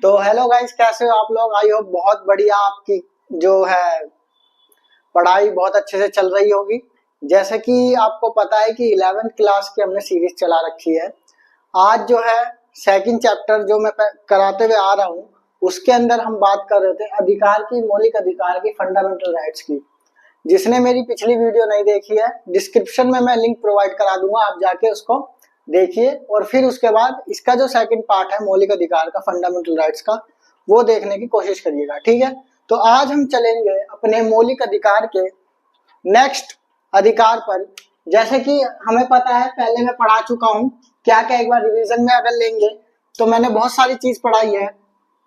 तो hello guys, कैसे हो आप लोग। आई होप बहुत बढ़िया। आपकी जो है पढ़ाई बहुत अच्छे से चल रही होगी। जैसे कि आपको पता है कि 11th क्लास की हमने सीरीज चला रखी है। आज जो है सेकंड चैप्टर जो मैं कराते हुए आ रहा हूँ, उसके अंदर हम बात कर रहे थे अधिकार की, मौलिक अधिकार की, फंडामेंटल राइट्स की। जिसने मेरी पिछली वीडियो नहीं देखी है, डिस्क्रिप्शन में मैं लिंक प्रोवाइड करा दूंगा, आप जाके उसको देखिए। और फिर उसके बाद इसका जो सेकंड पार्ट है मौलिक अधिकार का, फंडामेंटल राइट्स का, वो देखने की कोशिश करिएगा, ठीक है। तो आज हम चलेंगे अपने मौलिक अधिकार के नेक्स्ट अधिकार पर। जैसे कि हमें पता है, पहले मैं पढ़ा चुका हूँ, क्या क्या एक बार रिवीजन में अगर लेंगे तो मैंने बहुत सारी चीज पढ़ाई है।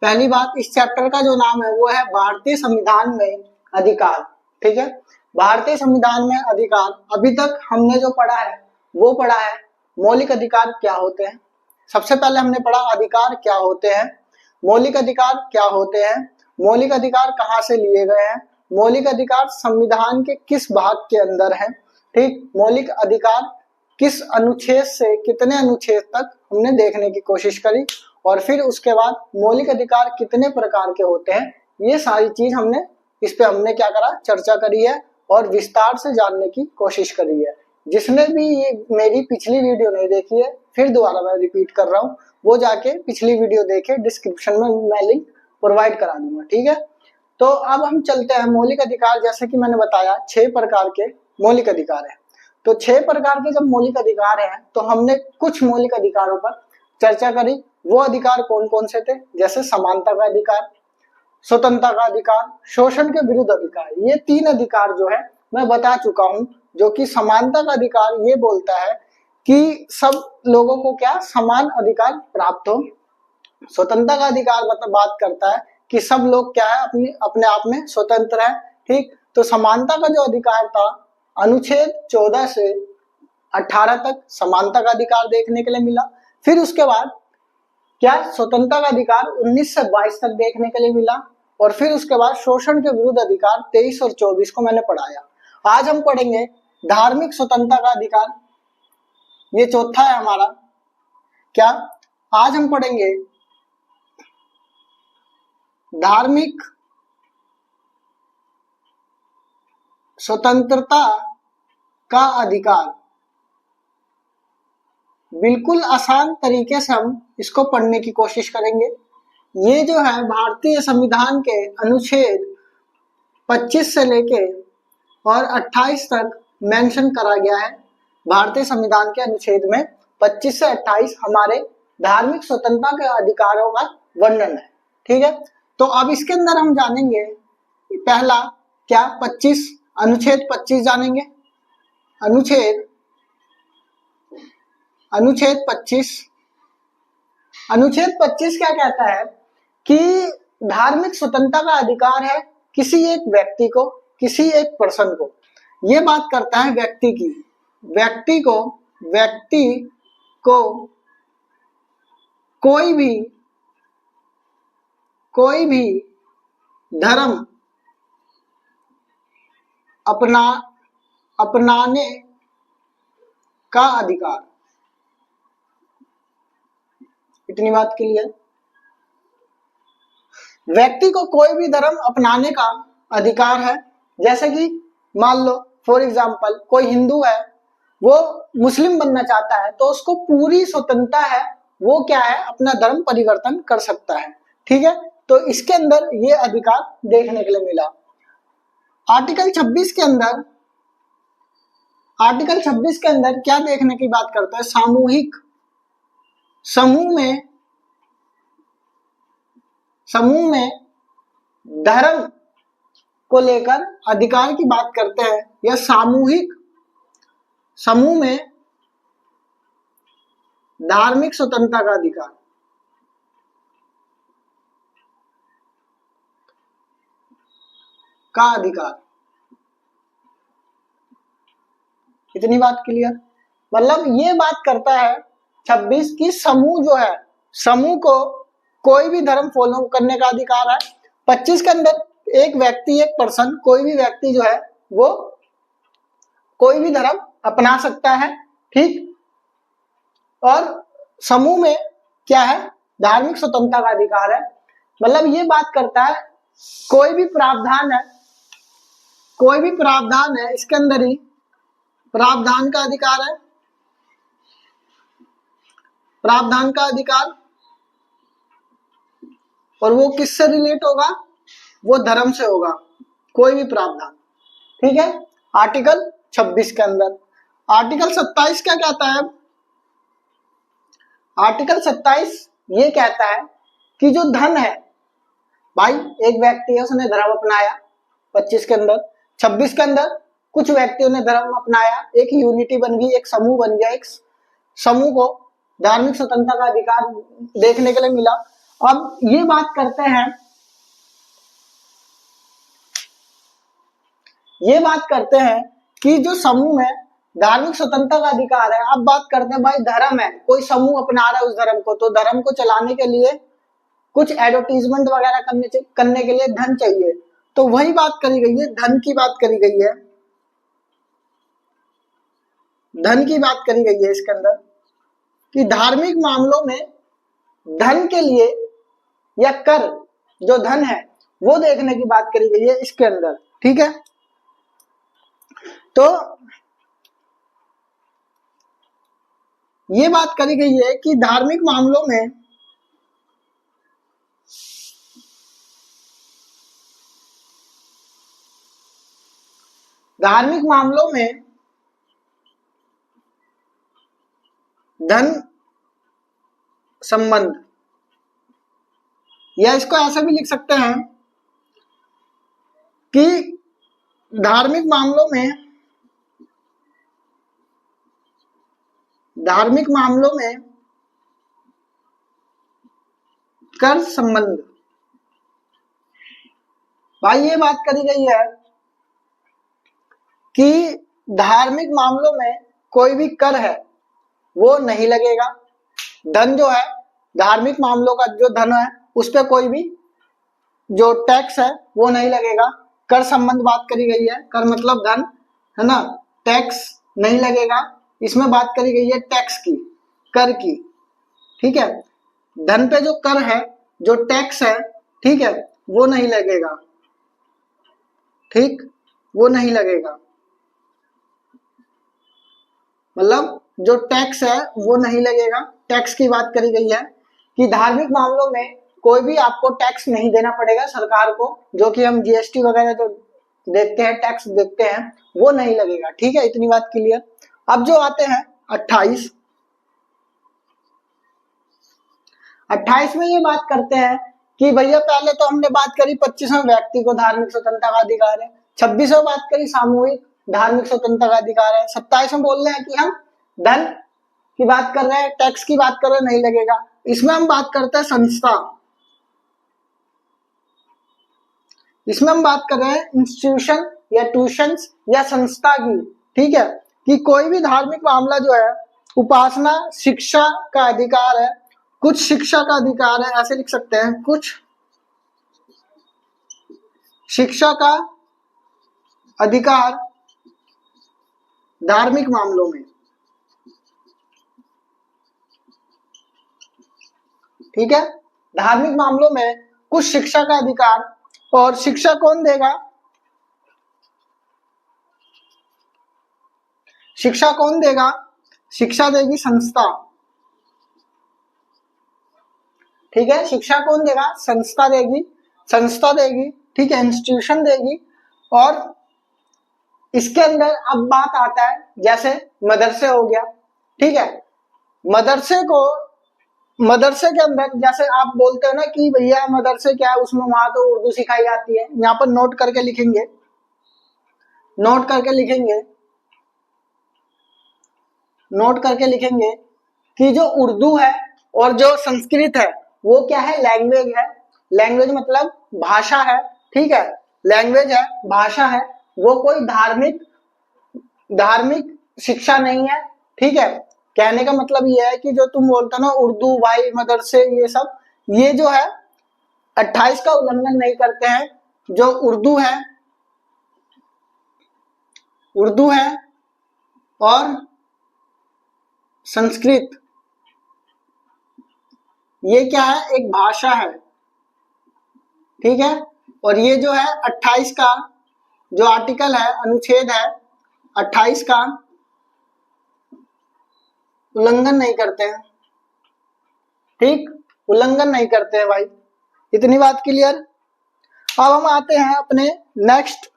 पहली बात, इस चैप्टर का जो नाम है वो है भारतीय संविधान में अधिकार, ठीक है। भारतीय संविधान में अधिकार, अभी तक हमने जो पढ़ा है वो पढ़ा है मौलिक अधिकार क्या होते हैं। सबसे पहले हमने पढ़ा अधिकार क्या होते हैं, मौलिक अधिकार क्या होते हैं, मौलिक अधिकार कहाँ से लिए गए हैं, मौलिक अधिकार संविधान के किस भाग के अंदर है, ठीक। मौलिक अधिकार किस अनुच्छेद से कितने अनुच्छेद तक हमने देखने की कोशिश करी। और फिर उसके बाद मौलिक अधिकार कितने प्रकार के होते हैं, ये सारी चीज हमने इस पे हमने क्या करा, चर्चा करी है और विस्तार से जानने की कोशिश करी है। जिसने भी ये मेरी पिछली वीडियो नहीं देखी है, फिर दोबारा मैं रिपीट कर रहा हूँ, वो जाके पिछली वीडियो देखे, डिस्क्रिप्शन में मैं लिंक प्रोवाइड करा दूंगा, ठीक है। तो अब हम चलते हैं मौलिक अधिकार। जैसे कि मैंने बताया 6 प्रकार के मौलिक अधिकार है। तो 6 प्रकार के जब मौलिक अधिकार हैं तो हमने कुछ मौलिक अधिकारों पर चर्चा करी। वो अधिकार कौन कौन से थे, जैसे समानता का अधिकार, स्वतंत्रता का अधिकार, शोषण के विरुद्ध अधिकार। ये 3 अधिकार जो है मैं बता चुका हूं। जो कि समानता का अधिकार ये बोलता है कि सब लोगों को क्या समान अधिकार प्राप्त हो। स्वतंत्रता का अधिकार मतलब बात करता है कि सब लोग क्या है, अपने आप में स्वतंत्र है, ठीक। तो समानता का जो अधिकार था, अनुच्छेद 14 से 18 तक समानता का अधिकार देखने के लिए मिला। फिर उसके बाद क्या, स्वतंत्रता का अधिकार 19 से 22 तक देखने के लिए मिला। और फिर उसके बाद शोषण के विरुद्ध अधिकार 23 और 24 को मैंने पढ़ाया। आज हम पढ़ेंगे धार्मिक स्वतंत्रता का अधिकार, ये चौथा है हमारा। क्या, आज हम पढ़ेंगे धार्मिक स्वतंत्रता का अधिकार। बिल्कुल आसान तरीके से हम इसको पढ़ने की कोशिश करेंगे। ये जो है भारतीय संविधान के अनुच्छेद 25 से लेके और 28 तक मेंशन करा गया है। भारतीय संविधान के अनुच्छेद में 25 से 28 हमारे धार्मिक स्वतंत्रता के अधिकारों का वर्णन है, ठीक है। तो अब इसके अंदर हम जानेंगे पहला क्या, 25 अनुच्छेद 25 जानेंगे। अनुच्छेद 25, अनुच्छेद 25 क्या कहता है कि धार्मिक स्वतंत्रता का अधिकार है किसी एक व्यक्ति को, किसी एक पर्सन को। ये बात करता है व्यक्ति की, व्यक्ति को कोई भी धर्म अपनाने का अधिकार। इतनी बात क्लियर। व्यक्ति को कोई भी धर्म अपनाने का अधिकार है। जैसे कि मान लो फॉर एग्जांपल कोई हिंदू है, वो मुस्लिम बनना चाहता है, तो उसको पूरी स्वतंत्रता है, वो क्या है, अपना धर्म परिवर्तन कर सकता है, ठीक है। तो इसके अंदर ये अधिकार देखने के लिए मिला। आर्टिकल 26 के अंदर क्या देखने की बात करता है, सामूहिक समूह में धर्म को लेकर अधिकार की बात करते हैं, या सामूहिक समूह में धार्मिक स्वतंत्रता का अधिकार। इतनी बात क्लियर। मतलब ये बात करता है 26 की समूह जो है, समूह को कोई भी धर्म फॉलो करने का अधिकार है। 25 के अंदर एक व्यक्ति, एक पर्सन, कोई भी व्यक्ति जो है वो कोई भी धर्म अपना सकता है, ठीक। और समूह में क्या है, धार्मिक स्वतंत्रता का अधिकार है। मतलब ये बात करता है कोई भी प्रावधान है, कोई भी प्रावधान है इसके अंदर ही प्रावधान का अधिकार है, प्रावधान का अधिकार, और वो किससे रिलेट होगा, वो धर्म से होगा, कोई भी प्रावधान। ठीक है, आर्टिकल 26 के अंदर। आर्टिकल 27 क्या कहता है? आर्टिकल 27 ये कहता है कि जो धन है, भाई एक व्यक्ति है उसने धर्म अपनाया 25 के अंदर, 26 के अंदर कुछ व्यक्तियों ने धर्म अपनाया, एक यूनिटी बन गई, एक समूह बन गया, एक समूह को धार्मिक स्वतंत्रता का अधिकार देखने के लिए मिला। अब ये बात करते हैं, ये बात करते हैं कि जो समूह है धार्मिक स्वतंत्रता का अधिकार है। अब बात करते हैं भाई धर्म है, कोई समूह अपना रहा है उस धर्म को, तो धर्म को चलाने के लिए कुछ एडवर्टीजमेंट वगैरह करने के लिए धन चाहिए, तो वही बात करी गई है, धन की बात करी गई है, धन की बात करी गई है इसके अंदर कि धार्मिक मामलों में धन के लिए या कर जो धन है वो देखने की बात करी गई है इसके अंदर। ठीक है, तो ये बात करी गई है कि धार्मिक मामलों में धन संबंध, या इसको ऐसा भी लिख सकते हैं कि धार्मिक मामलों में कर संबंध। भाई ये बात करी गई है कि धार्मिक मामलों में कोई भी कर है वो नहीं लगेगा, धन जो है धार्मिक मामलों का जो धन है उस पर कोई भी जो टैक्स है वो नहीं लगेगा। कर संबंध बात करी गई है, कर मतलब धन है ना, टैक्स नहीं लगेगा, इसमें बात करी गई है टैक्स की, कर की। ठीक है, धन पे जो कर है, जो टैक्स है, ठीक है, वो नहीं लगेगा, ठीक, वो नहीं लगेगा, मतलब जो टैक्स है वो नहीं लगेगा। टैक्स की बात करी गई है कि धार्मिक मामलों में कोई भी आपको टैक्स नहीं देना पड़ेगा सरकार को, जो कि हम जीएसटी वगैरह जो देखते हैं, टैक्स देखते हैं, वो नहीं लगेगा। ठीक है, इतनी बात क्लियर। अब जो आते हैं 28 में ये बात करते हैं कि भैया पहले तो हमने बात करी 25वें व्यक्ति को धार्मिक स्वतंत्रता का अधिकार है, 26वें बात करी सामूहिक धार्मिक स्वतंत्रता का अधिकार है, 27 में बोल रहे हैं कि हम धन की बात कर रहे हैं, टैक्स की बात कर रहे हैं, नहीं लगेगा। इसमें हम बात करते हैं संस्था, इसमें हम बात कर रहे हैं इंस्टीट्यूशन या ट्यूशंस या संस्था की। ठीक है, कि कोई भी धार्मिक मामला जो है, उपासना शिक्षा का अधिकार है, कुछ शिक्षा का अधिकार है, ऐसे लिख सकते हैं, कुछ शिक्षा का अधिकार धार्मिक मामलों में। ठीक है, धार्मिक मामलों में कुछ शिक्षा का अधिकार, और शिक्षा कौन देगा, शिक्षा कौन देगा, शिक्षा देगी संस्था। ठीक है, शिक्षा कौन देगा, संस्था देगी, संस्था देगी। ठीक है, इंस्टीट्यूशन देगी। और इसके अंदर अब बात आता है जैसे मदरसे हो गया। ठीक है, मदरसे के अंदर जैसे आप बोलते हो ना कि भैया मदरसे क्या है, उसमें वहां तो उर्दू सिखाई जाती है, यहाँ पर नोट करके लिखेंगे, नोट करके लिखेंगे, नोट करके लिखेंगे कि जो उर्दू है और जो संस्कृत है वो क्या है, लैंग्वेज है। लैंग्वेज मतलब भाषा है। ठीक है, लैंग्वेज है, भाषा है, वो कोई धार्मिक शिक्षा नहीं है। ठीक है, कहने का मतलब ये है कि जो तुम बोलते हो ना उर्दू भाई मदरसे ये सब, ये जो है 28 का उल्लंघन नहीं करते हैं। जो उर्दू है और संस्कृत, ये क्या है, एक भाषा है, ठीक है। और ये जो है 28 का जो आर्टिकल है, अनुच्छेद है 28 का, उल्लंघन नहीं करते हैं। ठीक, उल्लंघन नहीं करते हैं भाई, इतनी बात क्लियर। अब हम आते हैं अपने नेक्स्ट,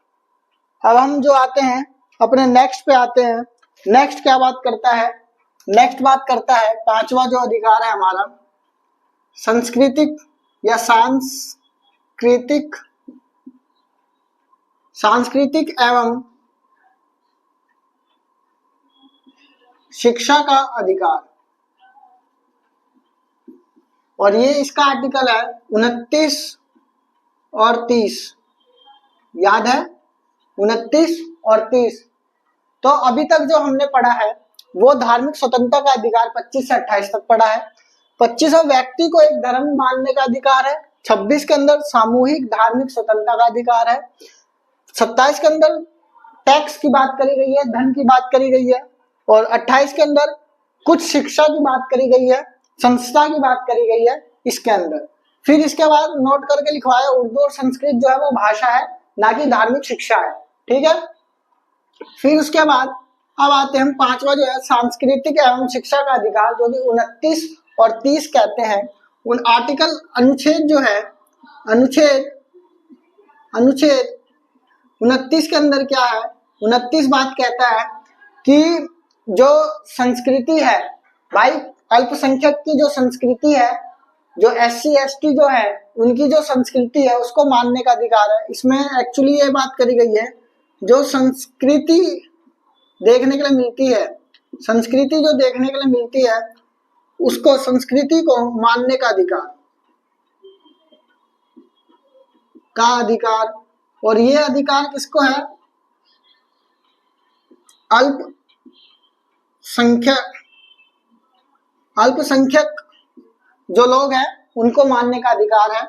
अब हम जो आते हैं अपने नेक्स्ट पे आते हैं। नेक्स्ट क्या बात करता है, नेक्स्ट बात करता है पांचवा जो अधिकार है हमारा, सांस्कृतिक या सांस्कृतिक एवं शिक्षा का अधिकार। और ये इसका आर्टिकल है 29 और 30, याद है 29 और 30। तो अभी तक जो हमने पढ़ा है वो धार्मिक स्वतंत्रता का अधिकार 25 से 28 तक पढ़ा है। 25 व्यक्ति को एक धर्म मानने का अधिकार है। 26 के अंदर सामूहिक धार्मिक स्वतंत्रता का अधिकार है। 27 के अंदर टैक्स की बात करी गई है, धन की बात करी गई है। और 28 के अंदर कुछ शिक्षा की बात करी गई है, संस्था की बात करी गई है इसके अंदर। फिर इसके बाद नोट करके लिखवाया, उर्दू और संस्कृत जो है वो भाषा है, ना कि धार्मिक शिक्षा है। ठीक है। फिर उसके बाद अब आते हैं हम पांचवा जो है सांस्कृतिक एवं शिक्षा का अधिकार, जो कि 29 और 30 कहते हैं। उन आर्टिकल अनुच्छेद जो है, अनुच्छेद 29 के अंदर क्या है, 29 बात कहता है कि जो संस्कृति है भाई, अल्पसंख्यक की जो संस्कृति है, जो SC ST जो है उनकी जो संस्कृति है उसको मानने का अधिकार है। इसमें एक्चुअली ये बात करी गई है, जो संस्कृति देखने के लिए मिलती है, संस्कृति जो देखने के लिए मिलती है उसको, संस्कृति को मानने का अधिकार। और ये अधिकार किसको है, अल्पसंख्यक जो लोग हैं उनको मानने का अधिकार है।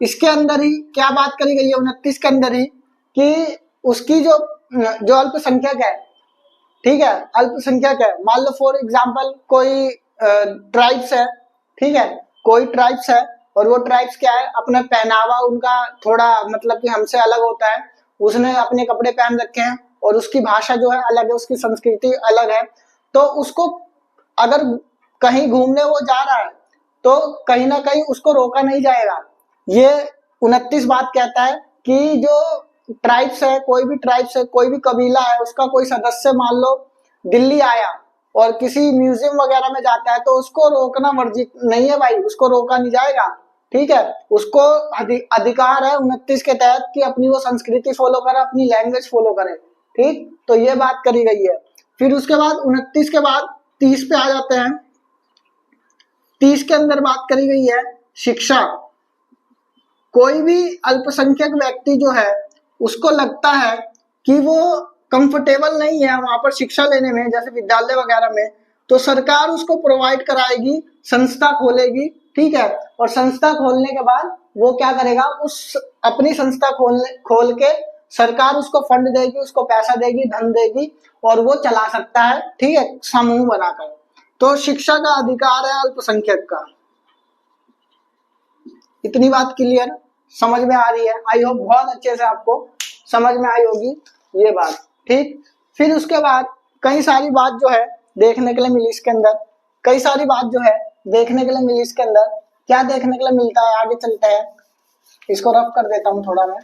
इसके अंदर ही क्या बात करी गई है 29 के अंदर ही, कि उसकी जो अल्पसंख्यक है, ठीक है, अल्पसंख्यक है, मान लो फॉर एग्जांपल कोई ट्राइब्स है, ठीक है, कोई ट्राइब्स है और वो ट्राइब्स क्या है, अपना पहनावा उनका थोड़ा मतलब कि हमसे अलग होता है, उसने अपने कपड़े पहन रखे हैं और उसकी भाषा जो है अलग है, उसकी संस्कृति अलग है। तो उसको अगर कहीं घूमने वो जा रहा है तो कहीं ना कहीं उसको रोका नहीं जाएगा। ये 29 बात कहता है कि जो ट्राइब्स है, कोई भी ट्राइब्स है, कोई भी कबीला है, उसका कोई सदस्य मान लो दिल्ली आया और किसी म्यूजियम वगैरह में जाता है तो उसको रोकना वर्जित नहीं है भाई, उसको रोका नहीं जाएगा। ठीक है, उसको अधिकार है 29 के तहत कि अपनी वो संस्कृति फॉलो करे, अपनी लैंग्वेज फॉलो करे। ठीक, तो ये बात करी गई है। फिर उसके बाद 29 के बाद 30 पे आ जाते हैं। 30 के अंदर बात करी गई है शिक्षा। कोई भी अल्पसंख्यक व्यक्ति जो है उसको लगता है कि वो कंफर्टेबल नहीं है वहां पर शिक्षा लेने में, जैसे विद्यालय वगैरह में, तो सरकार उसको प्रोवाइड कराएगी, संस्था खोलेगी। ठीक है, और संस्था खोलने के बाद वो क्या करेगा, उस अपनी संस्था खोल के सरकार उसको फंड देगी, उसको पैसा देगी, धन देगी और वो चला सकता है। ठीक है, समूह बनाकर। तो शिक्षा का अधिकार है अल्पसंख्यक का। इतनी बात क्लियर समझ में आ रही है? आई होप बहुत अच्छे से आपको समझ में आई होगी ये बात। ठीक, फिर उसके बाद कई सारी बात जो है देखने के लिए मिली इसके अंदर, कई सारी बात जो है देखने के लिए मिली इसके अंदर। क्या देखने के लिए मिलता है, आगे चलते हैं, इसको रफ कर देता हूं थोड़ा मैं।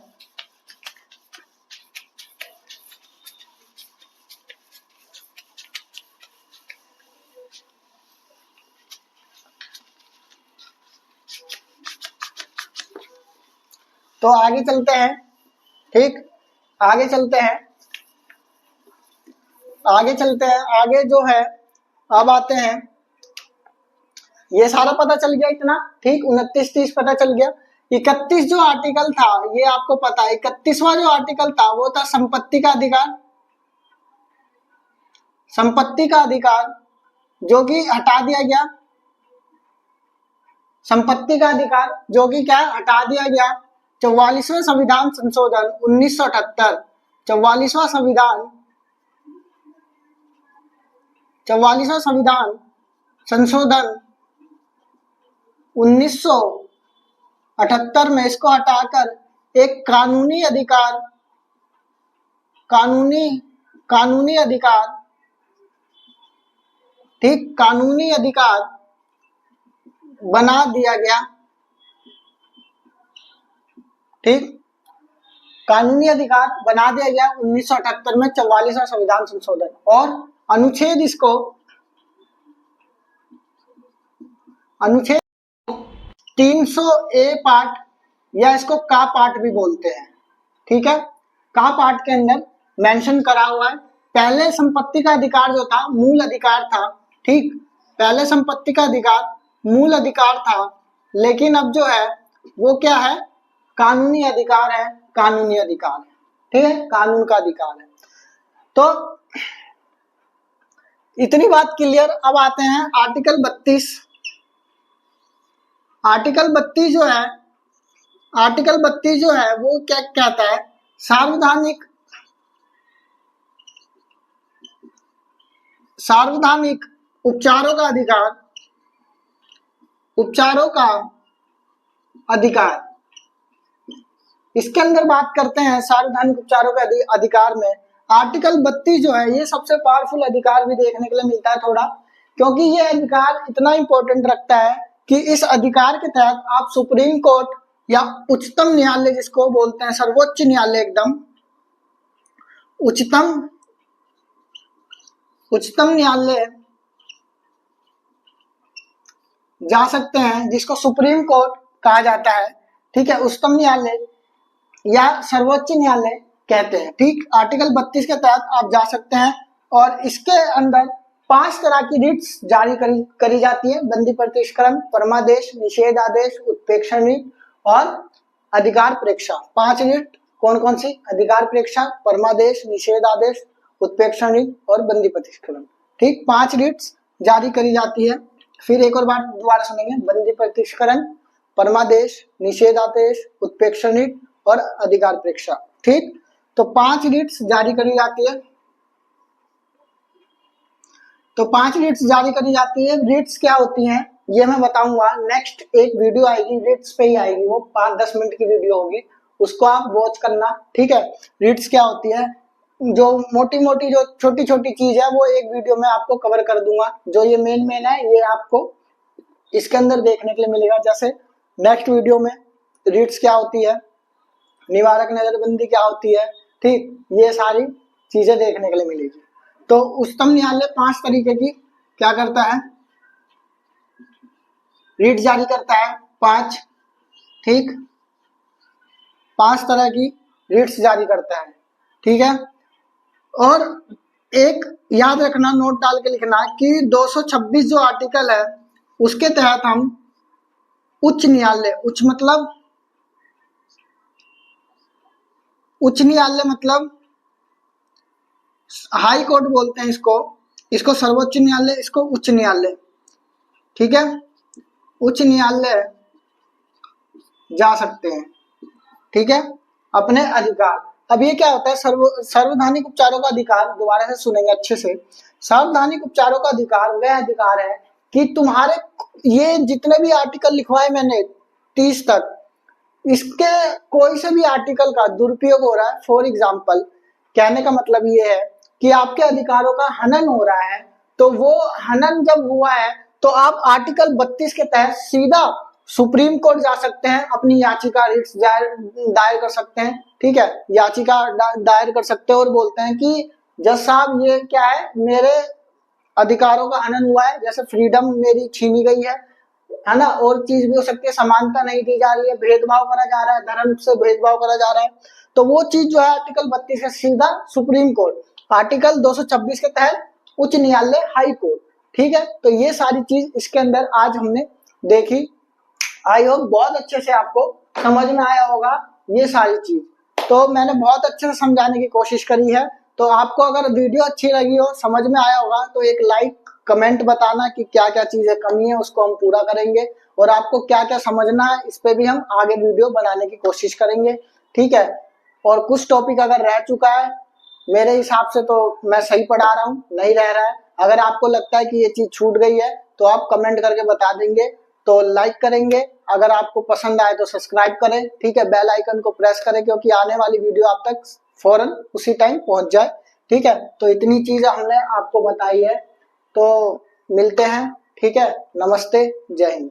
तो आगे चलते हैं। ठीक, आगे चलते हैं, आगे जो है अब आते हैं, ये सारा पता चल गया इतना। ठीक, 29 30 पता चल गया। 31 जो आर्टिकल था ये आपको पता है, 31वां जो आर्टिकल था वो था संपत्ति का अधिकार। संपत्ति का अधिकार जो कि हटा दिया गया, संपत्ति का अधिकार जो कि क्या हटा दिया गया। 44वां संविधान संशोधन 1978, 44वां संविधान संशोधन 1978 78 में इसको हटाकर एक कानूनी अधिकार, कानूनी अधिकार, ठीक, कानूनी अधिकार बना दिया गया, ठीक, कानूनी अधिकार बना दिया गया 1978 में 44वां संविधान संशोधन। और अनुच्छेद इसको अनुच्छेद 300A पार्ट या इसको का पार्ट भी बोलते हैं, ठीक है। का पार्ट के अंदर मेंशन करा हुआ है, पहले संपत्ति का अधिकार जो था मूल अधिकार था, ठीक, पहले संपत्ति का अधिकार मूल अधिकार था, लेकिन अब जो है वो क्या है, कानूनी अधिकार है, कानूनी अधिकार है, ठीक है, कानून का अधिकार है। तो इतनी बात क्लियर। अब आते हैं आर्टिकल 32। आर्टिकल 32 जो है, आर्टिकल 32 जो है वो क्या कहता है, सार्वधानिक उपचारों का अधिकार, उपचारों का अधिकार। इसके अंदर बात करते हैं सार्वधानिक उपचारों के अधिकार में। आर्टिकल 32 जो है ये सबसे पावरफुल अधिकार भी देखने के लिए मिलता है थोड़ा, क्योंकि ये अधिकार इतना इंपॉर्टेंट रखता है कि इस अधिकार के तहत आप सुप्रीम कोर्ट या उच्चतम न्यायालय जिसको बोलते हैं, सर्वोच्च न्यायालय, एकदम उच्चतम न्यायालय जा सकते हैं, जिसको सुप्रीम कोर्ट कहा जाता है, ठीक है, उच्चतम न्यायालय या सर्वोच्च न्यायालय कहते हैं, ठीक। आर्टिकल 32 के तहत आप जा सकते हैं और इसके अंदर 5 तरह की रिट्स जारी करी जाती है, बंदी प्रतिष्करण, परमादेश, निषेध आदेश, उत्प्रेक्षण रिट और अधिकार प्रेक्षा। 5 रिट कौन कौन सी, अधिकार प्रेक्षा, परमादेश, निषेध आदेश, उत्प्रेक्षण रिट और बंदी प्रतिष्करण, ठीक, 5 रिट्स जारी करी जाती है। फिर एक और बार दोबारा सुनेंगे, बंदी प्रतिष्करण, परमादेश, निषेध आदेश, उत्प्रेक्षण रिट और अधिकार प्रेक्षा, ठीक। तो 5 रिट्स जारी करी जाती है। तो 5 रिट्स जारी करी जाती है। रिट्स क्या होती हैं ये मैं बताऊंगा, नेक्स्ट एक वीडियो आएगी रिट्स पे ही आएगी, वो 5-10 मिनट की वीडियो होगी, उसको आप वॉच करना, ठीक है। रिट्स क्या होती है, जो मोटी मोटी जो छोटी छोटी चीज है वो एक वीडियो में आपको कवर कर दूंगा, जो ये मेन है ये आपको इसके अंदर देखने के लिए मिलेगा। जैसे नेक्स्ट वीडियो में रिट्स क्या होती है, निवारक नजरबंदी क्या होती है, ठीक, ये सारी चीजें देखने के लिए मिलेगी। तो उच्चतम न्यायालय 5 तरीके की क्या करता है, रिट जारी करता है, 5, ठीक, 5 तरह की रिट्स जारी करता है, ठीक है। और एक याद रखना, नोट डाल के लिखना कि 226 जो आर्टिकल है उसके तहत हम उच्च न्यायालय, उच्च मतलब उच्च न्यायालय मतलब हाई कोर्ट बोलते हैं इसको सर्वोच्च न्यायालय, इसको उच्च न्यायालय, ठीक है, उच्च न्यायालय जा सकते हैं, ठीक है, अपने अधिकार। अब ये क्या होता है, सार्वधानिक उपचारों का अधिकार, दोबारा से सुनेंगे अच्छे से। सार्वधानिक उपचारों का अधिकार वह अधिकार है कि तुम्हारे ये जितने भी आर्टिकल लिखवाए मैंने 30 तक, इसके कोई से भी आर्टिकल का दुरुपयोग हो रहा है, फॉर एग्जाम्पल कहने का मतलब ये है कि आपके अधिकारों का हनन हो रहा है, तो वो हनन जब हुआ है तो आप आर्टिकल 32 के तहत सीधा सुप्रीम कोर्ट जा सकते हैं, अपनी याचिका रिट्स दायर कर सकते हैं, ठीक है, याचिका दायर कर सकते हैं और बोलते हैं कि जज साहब ये क्या है, मेरे अधिकारों का हनन हुआ है, जैसे फ्रीडम मेरी छीनी गई है ना, और चीज भी हो सकती है, समानता नहीं दी जा रही है, भेदभाव करा जा रहा है, धर्म से भेदभाव करा जा रहा है, तो वो चीज जो है आर्टिकल 32 से सीधा सुप्रीम कोर्ट, आर्टिकल 226 के तहत उच्च न्यायालय, हाई कोर्ट, ठीक है। तो ये सारी चीज इसके अंदर आज हमने देखी। आई होप बहुत अच्छे से आपको समझ में आया होगा ये सारी चीज, तो मैंने बहुत अच्छे से समझाने की कोशिश करी है। तो आपको अगर वीडियो अच्छी लगी हो, समझ में आया होगा, तो एक लाइक कमेंट बताना कि क्या क्या चीजें कमी है, उसको हम पूरा करेंगे, और आपको क्या क्या समझना है इस पे भी हम आगे वीडियो बनाने की कोशिश करेंगे, ठीक है। और कुछ टॉपिक अगर रह चुका है मेरे हिसाब से तो मैं सही पढ़ा रहा हूँ, नहीं रह रहा है, अगर आपको लगता है कि ये चीज छूट गई है तो आप कमेंट करके बता देंगे, तो लाइक करेंगे, अगर आपको पसंद आए तो सब्सक्राइब करें, ठीक है, बेल आइकन को प्रेस करें क्योंकि आने वाली वीडियो आप तक फौरन उसी टाइम पहुंच जाए, ठीक है। तो इतनी चीजें हमने आपको बताई है, तो मिलते हैं, ठीक है। नमस्ते, जय हिंद।